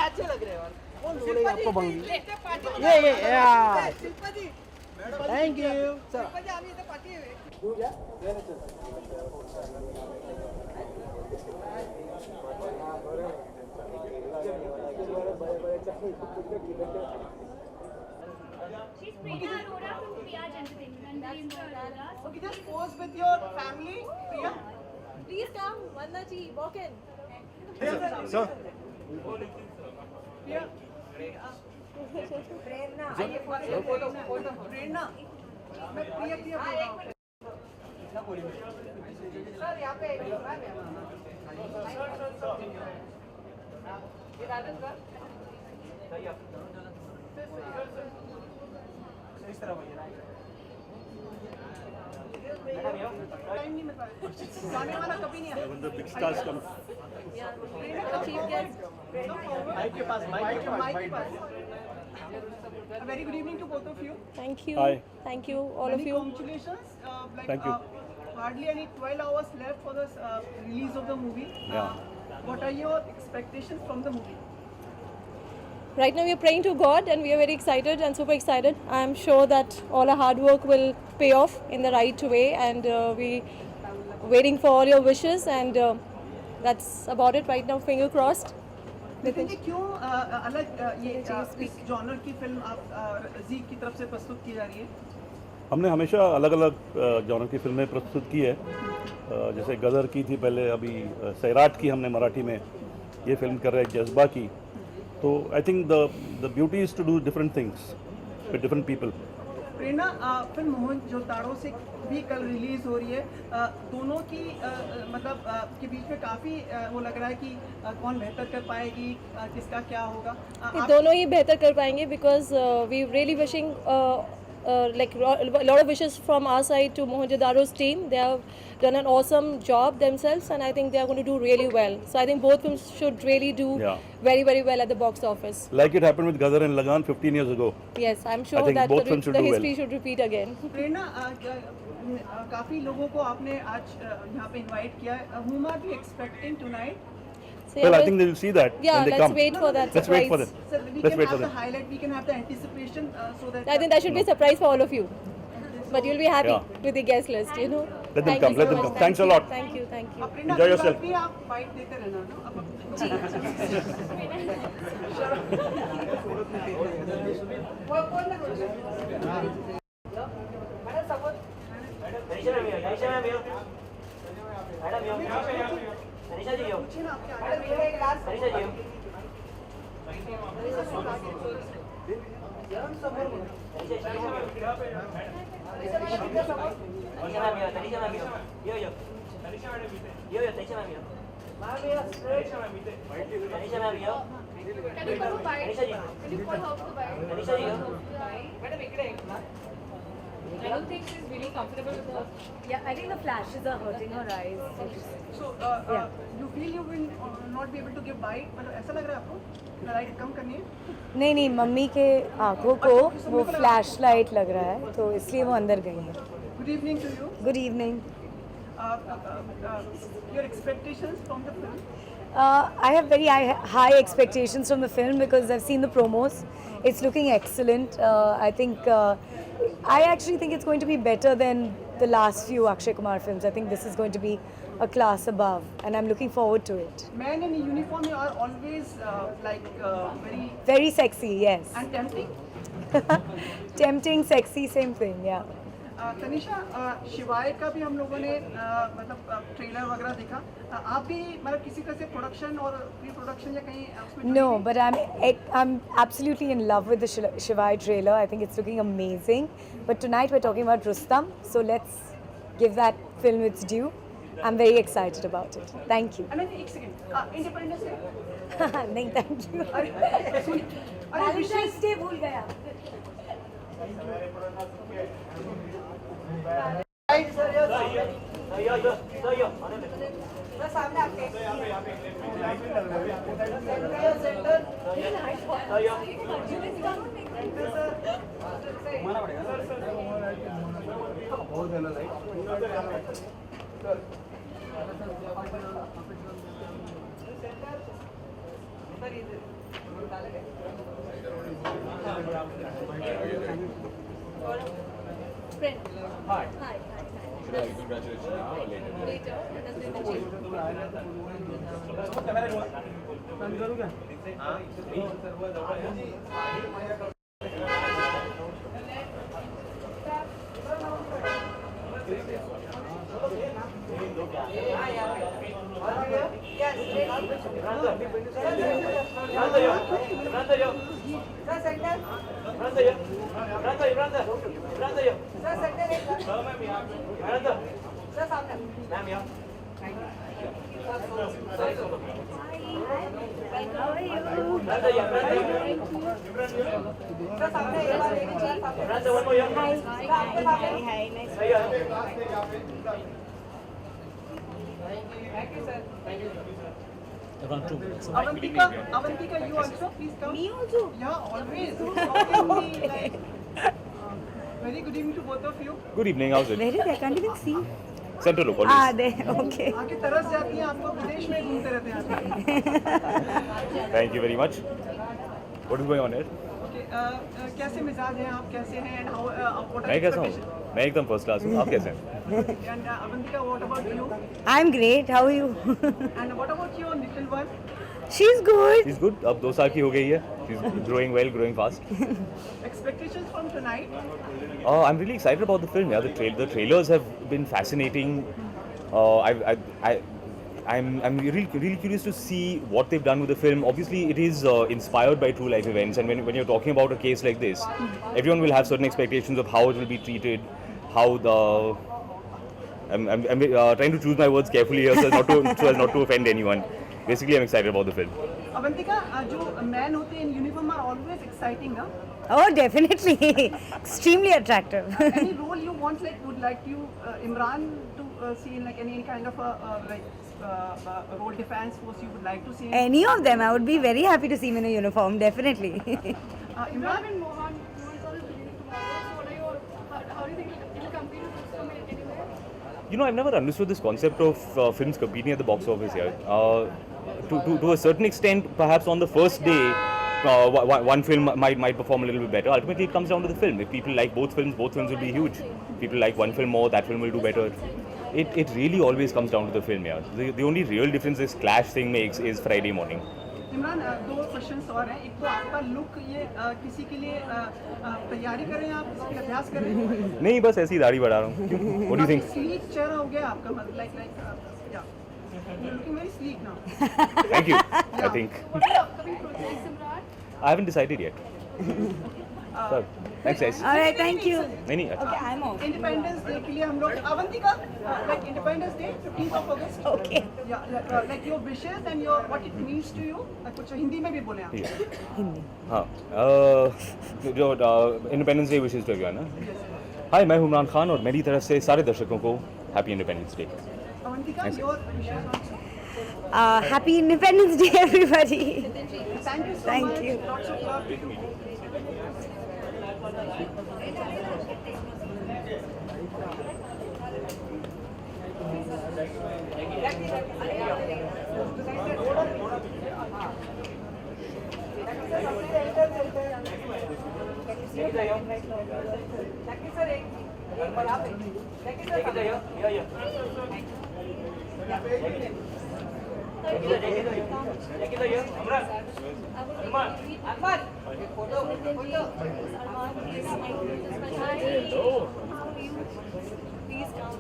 अच्छे लग रहे हो कौन बोलेगा आपको बंगी ये यार thank you She's Priya Arora from Priya's Entertainment. Very important. Okay, just pose with your family, Priya. Please come, Vanna ji, walk in. So, प्रेरणा प्रेरणा मैं प्रिया प्रिया बोल रहा हूँ सर यहाँ पे ये राजन सर इस तरह टाइम नहीं मिलता जाने वाला कभी नहीं When the big stars come. Chief guest mic के पास माइक के पास A very good evening to both of you. Thank you. Hi. Thank you, all Many of you. congratulations. Thank you. Hardly any 12 hours left for the release of the movie. Yeah. What are your expectations from the movie? Right now we are praying to God and we are very excited and super excited. I am sure that all our hard work will pay off in the right way and we waiting for all your wishes and that's about it right now. Finger crossed. लेकिन ये क्यों अलग ये इस genre की film आप जी की तरफ से प्रस्तुत की जा रही है? हमने हमेशा अलग अलग जॉनर की फिल्में प्रस्तुत की है, जैसे गदर की थी पहले, अभी सैराट की हमने मराठी में, ये फिल्म कर रहे हैं जज्बा की. तो I think the beauty is to do different things with different people. Prerna film Mohenjodaro से भी कल रिलीज हो रही है. दोनों की मतलब के बीच में काफ़ी वो लग रहा है कि कौन बेहतर कर पाएगी, किसका क्या होगा. दोनों ही बेहतर कर पाएंगे because we really wishing like a lot of wishes from our side to Mohenjo-daro's team. They have done an awesome job themselves and I think they are going to do really well. So I think both films should really do very very well at the box office. Like it happened with Gadar and Lagan 15 years ago. Yes, I'm sure think that both films should the do history well. should repeat again. प्रेरणा काफ़ी लोगों को आपने आज यहाँ पे invite किया है. Whom are we expecting tonight? So Well, yeah, I think they will see that yeah, when they let's come. wait for that Let's surprise. wait for them. Sir, we Let's can wait for have the them. highlight, we can have the anticipation so that I think that should be a surprise for all of you. But you'll be happy Yeah. with the guest list, you know. Let them Thank come, you let so them much. come. Thanks a lot. Thank you, thank you. Prerna Enjoy अगली yourself. बार भी आप bite देते रहना ना. Can you go by? Can you call her to buy? I don't think she's really comfortable with her. Yeah, I think the flashes are hurting her eyes. So you feel you will not be able to give bite, मतलब ऐसा लग रहा है आपको? Light कम करनी है? नहीं नहीं, मम्मी के आंखों को वो फ्लैश लाइट लग रहा है तो इसलिए वो अंदर गई है. Good evening to you. Good evening. Your expectations from the film? I have very high expectations from the film because I've seen the promos. It's looking excellent. I think I actually think it's going to be better than the last few Akshay Kumar films. I think this is going to be a class above, and I'm looking forward to it. Men in uniform are always Very sexy, yes. and tempting. Tempting, sexy, same thing. Yeah. Tanisha, शिवाय का भी हम लोगों ने मतलब trailer वगैरह देखा. आप भी मतलब किसी तरह से प्रोडक्शन और प्री प्रोडक्शन या कहीं उसमें No, but I'm absolutely in love with the Shivai trailer. I think it's looking amazing. But tonight we're talking about Rustam, so let's give that film its due. I'm very excited about it. Thank you. एक second, independence day. नहीं, thank you. अरे Valentine's Day भूल गया. Right sir. सामने आपके Friend. Hi. Should I congratulate you now or later? Later. Let us do the change. Avantika, you also please come. Me also. Yeah, always. Like, very good evening to both of you. Good evening, how's it? Where is it? I can't even see. Central Loop, Ah, always. there. Okay. आके तरस जाती हैं आपको विदेश में घूमते रहते हैं आप। Thank you very much. What is going on here? Okay, कैसे मिजाज हैं आप कैसे हैं and how what are मैं कैसा हूँ? expectations? मैं एकदम फर्स्ट क्लास हूँ। आप कैसे हैं? And Avantika, what about you? I'm great. How are you? And what about your little one? She's good. She's good. अब 2 साल की हो गई है. She's growing well, growing fast. Expectations from tonight? I'm really excited about the film. Yeah, the trailers have been fascinating. I'm really curious to see what they've done with the film. Obviously, it is inspired by true life events, and when you're talking about a case like this, everyone will have certain expectations of how it will be treated, how the. I'm trying to choose my words carefully here so as not to offend anyone. Basically, I'm excited about the film. Avantika, जो men होते हैं in uniform are always exciting, ना? Oh, definitely. Extremely attractive. Any role you want, like, would like you, Imran, to see in like any kind of a role defense force you would like to see? Any of them, I would be very happy to see him in a uniform. Definitely. Imran and Mohan is releasing tomorrow. So how do you think it'll compete with this film anywhere? You know, I've never understood this concept of films competing at the box office here. To a certain extent, perhaps on the first day, one film might perform a little bit better. Ultimately, it comes down to the film. If people like both films will be huge. If people like one film more, that film will do better. It really always comes down to the film, yeah. The only real difference this clash thing makes is Friday morning. Imran, 2 questions और हैं। एक तो आपका look ये किसी के लिए तैयारी कर रहे हैं आप, इसकी अभ्यास कर रहे हैं? नहीं, बस ऐसी दाढ़ी बढ़ा रहा हूँ. What do you think? Sleek चेहरा हो गया आपका, मतलब like yeah, you're looking very sleek now. Thank you, I think. What are your upcoming projects, Imran? I haven't decided yet. So, thanks guys. All right, thank you. नहीं, Okay, I'm off. Independence day के लिए हम लोग Avantika like independence day 15th of August. Okay. Yeah, like your wishes and your what it means to you. कुछ हिंदी में भी बोले आप. ठीक है. हाँ, जो Independence Day wishes to everyone ना. हाय, मैं हूं इमरान खान और मेरी तरफ से सारे दर्शकों को happy independence day. Avantika, your wishes also. Happy Independence Day, everybody. Thank you so Thank much. you. Lots of love. Please come.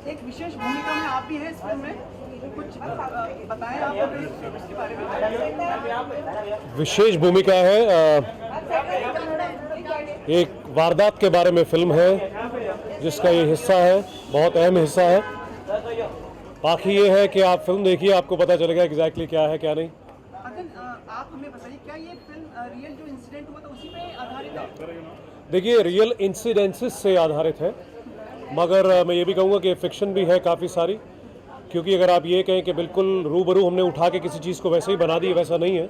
एक विशेष भूमिका में आप भी हैं इस फिल्म में, कुछ बताएं आप अभी इसके बारे में। विशेष भूमिका है, एक वारदात के बारे में फिल्म है जिसका ये हिस्सा है, बहुत अहम हिस्सा है। बाकी ये है कि आप फिल्म देखिए, आपको पता चलेगा एग्जैक्टली क्या है क्या नहीं। आप हमें बताइए, क्या ये फिल्म रियल जो इंसिडेंट हुआ था उसी पे आधारित है? देखिए, रियल इंसिडेंसेस से आधारित है, मगर मैं ये भी कहूँगा कि फिक्शन भी है काफ़ी सारी, क्योंकि अगर आप ये कहें कि बिल्कुल रूबरू हमने उठा के किसी चीज़ को वैसे ही बना दी, वैसा नहीं है।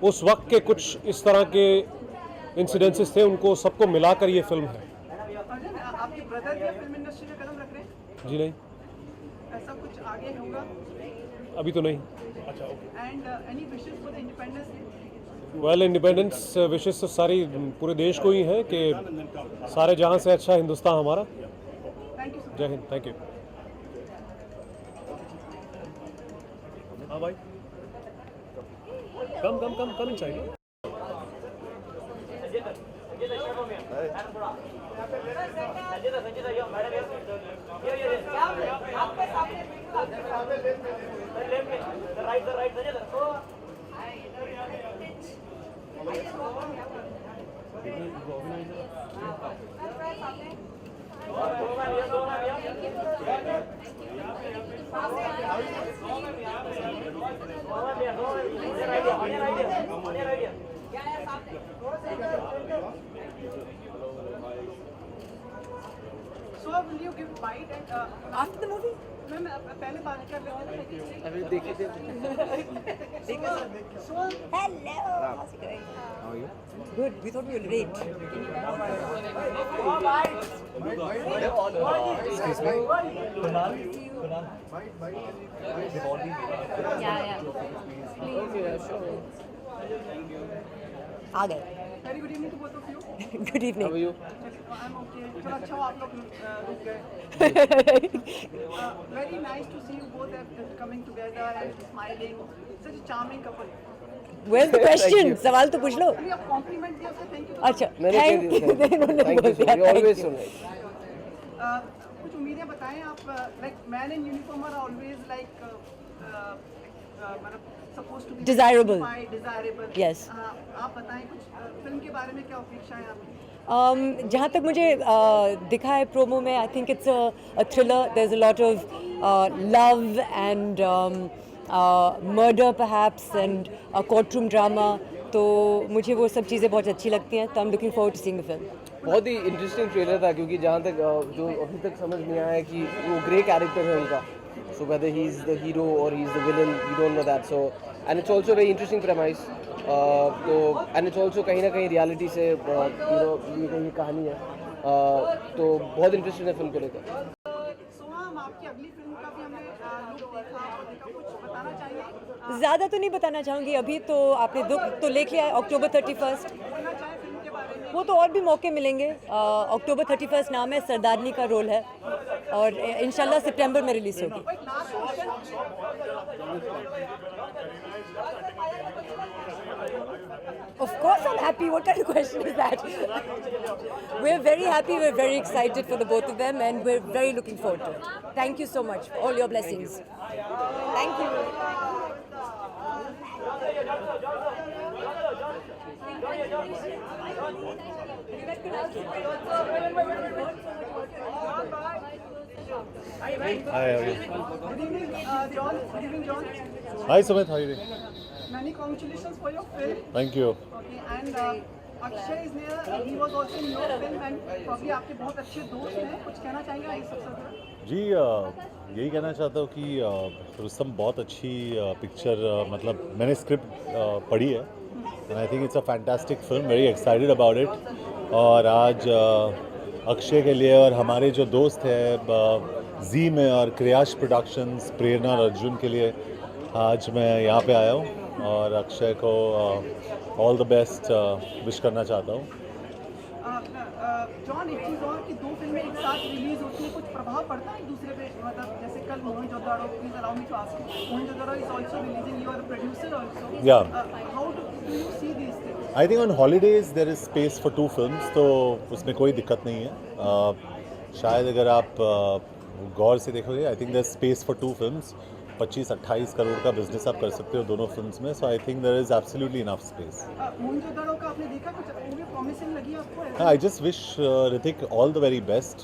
उस वक्त के कुछ इस तरह के इंसिडेंसेस थे, उनको सबको मिलाकर ये फिल्म है। अर्जुन, आपके ब्रदर भी फिल्म इंडस्ट्री में कदम रख रहे हैं, जी नहीं, ऐसा कुछ आगे होगा? अभी तो नहीं। And any wishes for the Independence Day? Well, Independence विशेष तो सारी पूरे देश को ही है कि सारे जहां से अच्छा हिंदुस्तान हमारा। Thank you so much. जय हिंद, थैंक यू। हाँ भाई, come inside. So will you give bite and After the movie? Ma'am पहले बात कर लेते हैं। अभी देखिए थे। So Hello. How's it going? How are you? Good. We thought we were late. Excuse me. Yeah, sure. आ गए। very good evening to both of you. Good How evening. are you? I'm okay. चलो अच्छा हुआ आप लोग रुक गए। Very nice to see you both coming together and smiling. Such a charming couple. Where's the question? सवाल तो पूछ लो। अभी आप compliment दिया उससे thank you। अच्छा, मैंने थैंक यू। उन्होंने Thank बोल you so दिया, much. You thank always you. so nice. कुछ उम्मीदें बताएं आप। Like man in uniform are always like मतलब supposed to be Desirable. desirable. Yes. आप बताएं कुछ फिल्म के बारे में क्या अपेक्षाएं आपकी? जहाँ तक मुझे दिखा है प्रोमो में, I think it's a thriller. There is a lot of love and murder perhaps and a court room drama. तो मुझे वो सब चीज़ें बहुत अच्छी लगती हैं. तो I am looking forward to seeing the film. बहुत ही इंटरेस्टिंग ट्रेलर था, क्योंकि जहाँ तक जो अभी तक समझ नहीं आया कि वो ग्रे कैरेक्टर है उनका. So whether he is the hero or he is the villain, we don't know that. So and it's also a very interesting premise. तो and it's also कहीं ना कहीं रियलिटी से ये कहानी है. तो बहुत इंटरेस्टिंग है फिल्म को लेकर. So हम आपकी अगली फिल्म का भी हमने लुक देखा और देखा, कुछ बताना चाहेंगे? ज़्यादा तो नहीं बताना चाहूँगी अभी. तो आपने दुख तो लिख लिया है, October 31st. बोलना चाहें फिल्म के बारे में? वो तो और भी मौके मिलेंगे. October 31st नाम है, सरदारनी का रोल है और इंशाल्लाह सितंबर में रिलीज होगी. Wait, last question. Of course I'm happy. What kind of question is that? We're very happy. We're very excited for the both of them and we're very looking forward to it. Thank you so much for all your blessings. Thank you. Hi, how are you? Good evening, John. Good evening, John. Hi, Sumit, how are you doing? Many congratulations for your film. Thank you. Okay, and Akshay is there. He was also in your film and probably आपके बहुत अच्छे दोस्त हैं. कुछ कहना चाहेंगे इस अवसर पर? जी यही कहना चाहता हूँ कि रुस्तम बहुत अच्छी पिक्चर, मतलब मैंने स्क्रिप्ट पढ़ी है and I think it's a fantastic film. Very excited about it. और आज अक्षय के लिए और हमारे जो दोस्त हैं जी में और क्रियाश प्रोडक्शंस, प्रेरणा और अर्जुन के लिए आज मैं यहाँ पे आया हूँ और अक्षय को ऑल द बेस्ट विश करना चाहता हूँ. जॉन, एक चीज़ और कि दो फिल्में एक साथ रिलीज होती है, कुछ प्रभाव पड़ता है एक दूसरे पे? मतलब जैसे कल Mohenjodaro, please allow me to ask, Mohenjodaro is also releasing, you are the producer also. Yeah. How do you see this things? I think on holidays there is space for 2 films, तो उसमें कोई दिक्कत नहीं है. शायद अगर आप गौर से देखोगे, I think there is space for 2 films. 25-28 crore का बिजनेस आप कर सकते हो दोनों फिल्म्स में. So I think there is absolutely enough space. Mohenjodaro का आपने देखा, कुछ मूवी प्रॉमिसिंग लगी आपको? I just wish Hrithik all the very best.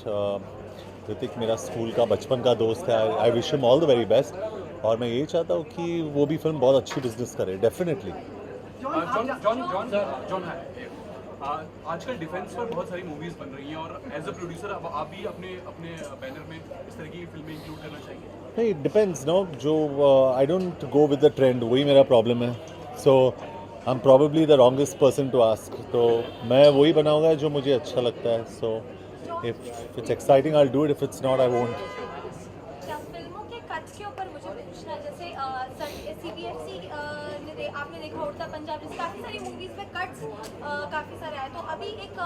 Hrithik मेरा स्कूल का बचपन का दोस्त है. I wish him all the very best. और मैं यही चाहता हूँ कि वो भी फिल्म बहुत अच्छी बिजनेस करे, डेफिनेटली. जॉन है आजकल डिफेंस पर बहुत सारी मूवीज बन रही हैं और एज अ प्रोड्यूसर आप भी अपने बैनर में इस तरह की फिल्में इंक्लूड करना चाहिए. नहीं, it depends, no? जो I don't go with the trend, वही मेरा problem है. So I'm probably the wrongest person to ask. तो मैं वही बनाऊंगा जो मुझे अच्छा लगता है. So if it's exciting, I'll do it. If it's not, I won't. क्या फिल्मों के कट्स के ऊपर मुझे पूछना है, जैसे CBFC ने आपने देखा उड़ता पंजाब, जैसे काफ़ी सारी मूवीज़ में कट्स काफ़ी सारे आए, तो अभी एक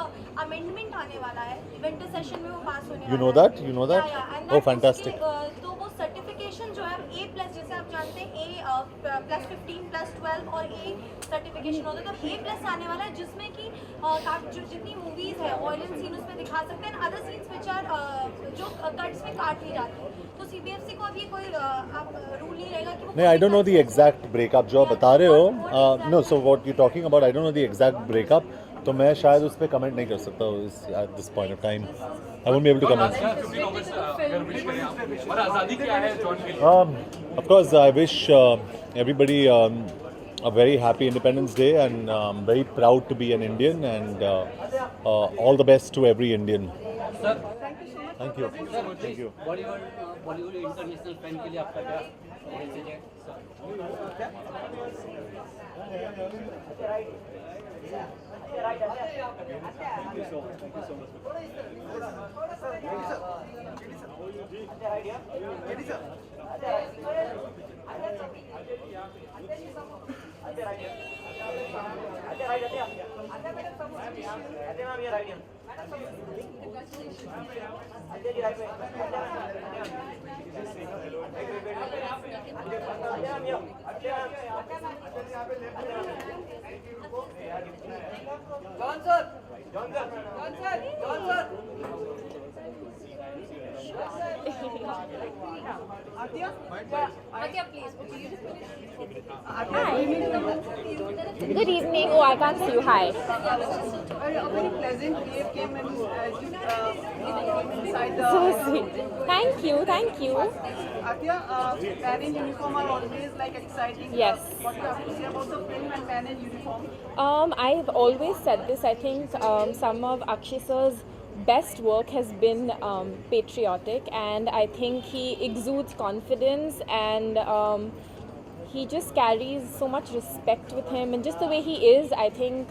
अमेंडमेंट आने वाला है विंटर सेशन में, वो पास होने You वाला know है। that? You know that? and Oh, that fantastic. उसके, तो वो सर्टिफिकेशन जो है A+, जैसे आप जानते हैं A+15 +12 और A सर्टिफिकेशन होता है, तो A+ आने वाला है, जिसमें कि जो जितनी मूवीज़ है वायलेंट सीन उसमें दिखा सकते हैं, अदर सीन्स विच आर जो कट्स में काट नहीं जाते, तो CBFC को अभी कोई रूल नहीं रहेगा कि वो नहीं, I don't know the exact breakup जो आप बता रहे हो. No, so what you're talking about, I don't know the exact breakup. तो मैं शायद उस पर कमेंट नहीं कर सकता हूँ at this point of time. I won't be able to comment. 15 अगस्त अगर विश करें आप, और आज़ादी क्या है जॉन के लिए? Of course, I wish everybody a very happy Independence Day, and very proud to be an Indian, and all the best to every Indian. Sir, Thank you. Thank you. Bollywood international fan के लिए आपका क्या message है? Good evening. Oh, I can't see you. Hi. A very pleasant wave came and inside the. So sweet. Thank you. Thank you. Atya, man in uniform are always like exciting. Yes. What do you have to say about the film and man in uniform? I've always said this. I think some of Akshay sir's best work has been patriotic, and I think he exudes confidence, and he just carries so much respect with him, and just the way he is, I think,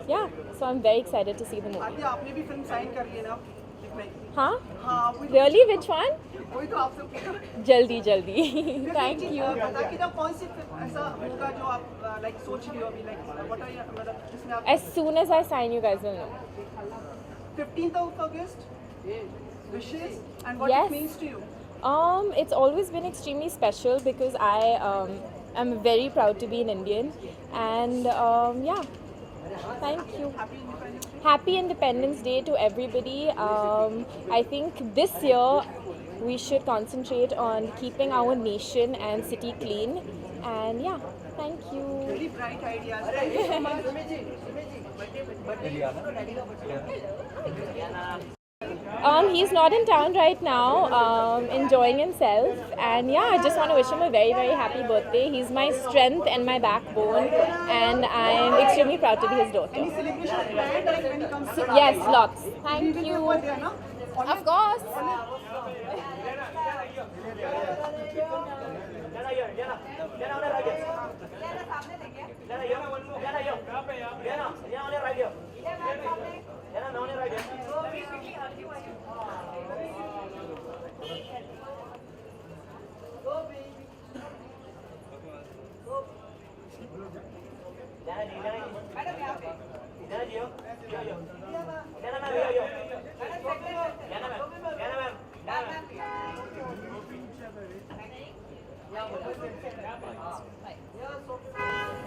yeah. So I'm very excited to see the movie. Atya, आपने भी film sign कर ली है ना? Huh? हाँ, वही तो- Really? Which one? वही तो आपसे पूछा। Jaldi, jaldi. Thank you. बता कि जब कौन सी film ऐसा होगा जो आप like सोच रही हो अभी, like what are you, मतलब जिसमें आप As soon as I sign, you guys will know. 15th of August wishes and what Yes. it means to you. It's always been extremely special because I am very proud to be an Indian, and yeah, thank you. Happy Independence Day to everybody. I think this year we should concentrate on keeping our nation and city clean, and yeah, thank you. Very bright ideas. Thank you so much. He's not in town right now, enjoying himself, and yeah, I just want to wish him a very, very happy birthday. He's my strength and my backbone, and I'm extremely proud to be his daughter. Any celebration planned like when it comes to Yes, lots. Thank will be you. over there, no? Of course.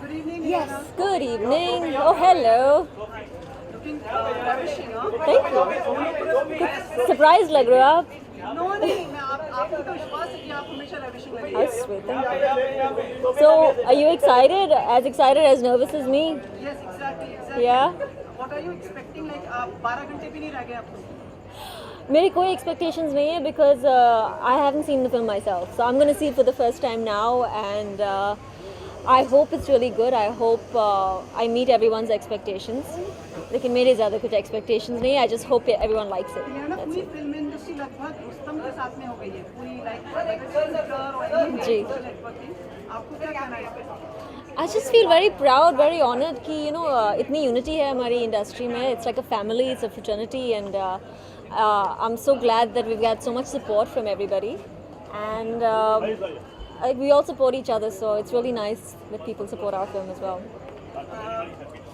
Good evening. Yes, Diana. good evening. Oh, hello. Looking ravishing, huh? Thank you. Surprised lag rahe ho aap. No, नहीं मैं आपको तो विश्वास है कि आप हमेशा ravishing लगती How हैं. sweet. Thank you. So, are you excited? As excited, as nervous as me? Yes, exactly. Yeah. What are you expecting? Like आप 12 घंटे भी नहीं रह गए आपको. मेरी कोई expectations नहीं है because I haven't seen the film myself. So I'm going to see it for the first time now, and I hope it's really good. I hope I meet everyone's expectations. लेकिन मेरे ज़्यादा कुछ expectations नहीं है. I just hope everyone likes it. ये ना That's पूरी it. Film industry लगभग रुस्तम के साथ में हो गई है पूरी लाइक जी। आपको क्या कहना है इस पे? I just feel very proud, very honored कि इतनी unity है हमारी industry में. It's like a family, it's a fraternity, and I'm so glad that we've got so much support from everybody, and we all support each other, so it's really nice that people support our film as well.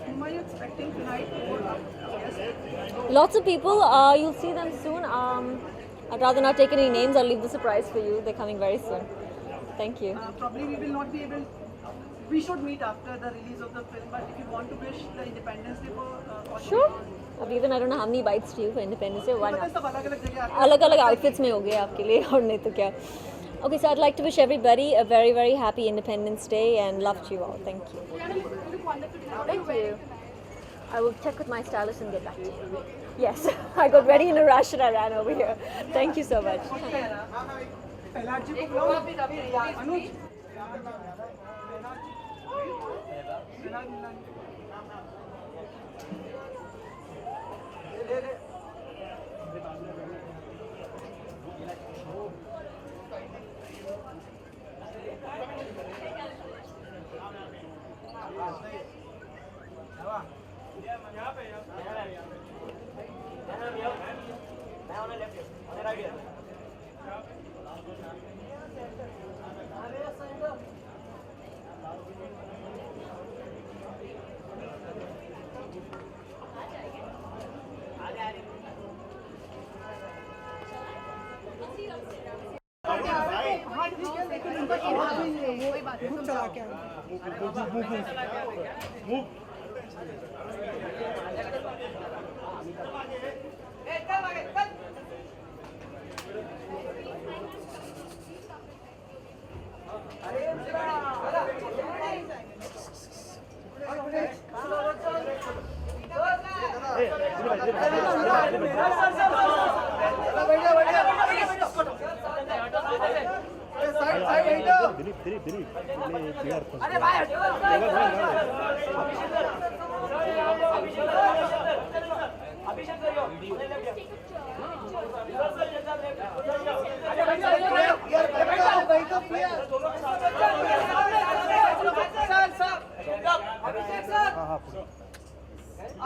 Whom are you expecting tonight? Yes. Lots of people, you'll see them soon. I'd rather not take any names. I'll leave the surprise for you. They're coming very soon. Thank you. Probably we will not be able. We should meet after the release of the film, but if you want to wish the Independence Day for Sure. Even I don't know how many bites to you for Independence Day. Why not? सब अलग-अलग जगह अलग-अलग outfits में हो गए आपके लिए और नहीं तो क्या. Okay, so I'd like to wish everybody a very, very happy Independence Day and love to you all. Thank you. Rihanna, you look wonderful tonight. Thank you. I will check with my stylist and get back to you. Yes, I got ready in a rush and I ran over here. Thank you so much. पहला जी को बुलाओ अनुज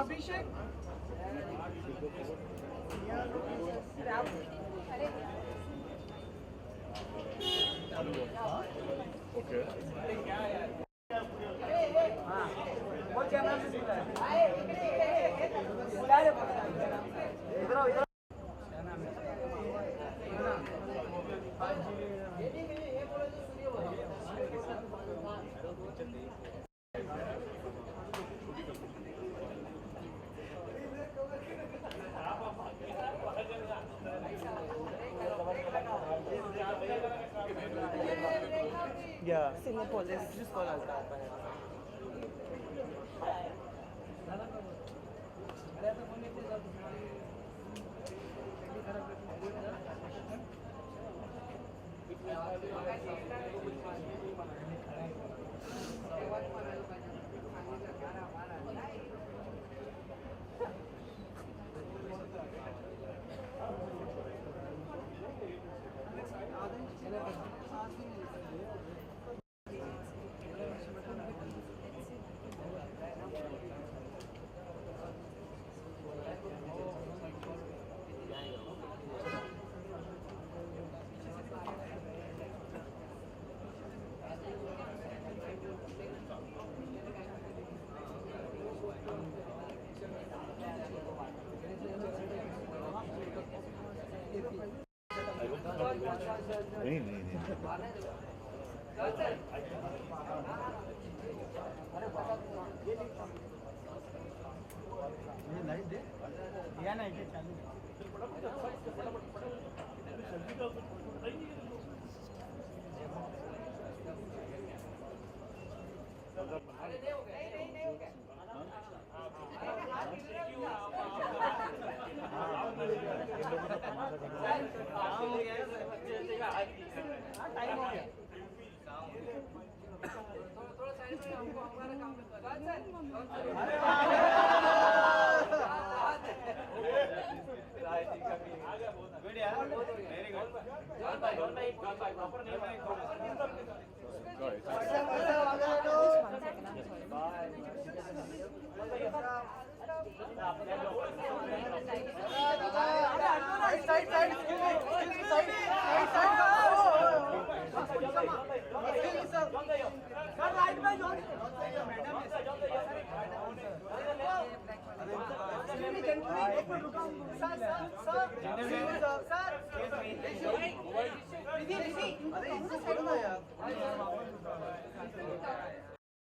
अभिषेक Yeah. Cinepolis. Just call us. नहीं नहीं नहीं Good, yeah. Very good. Sir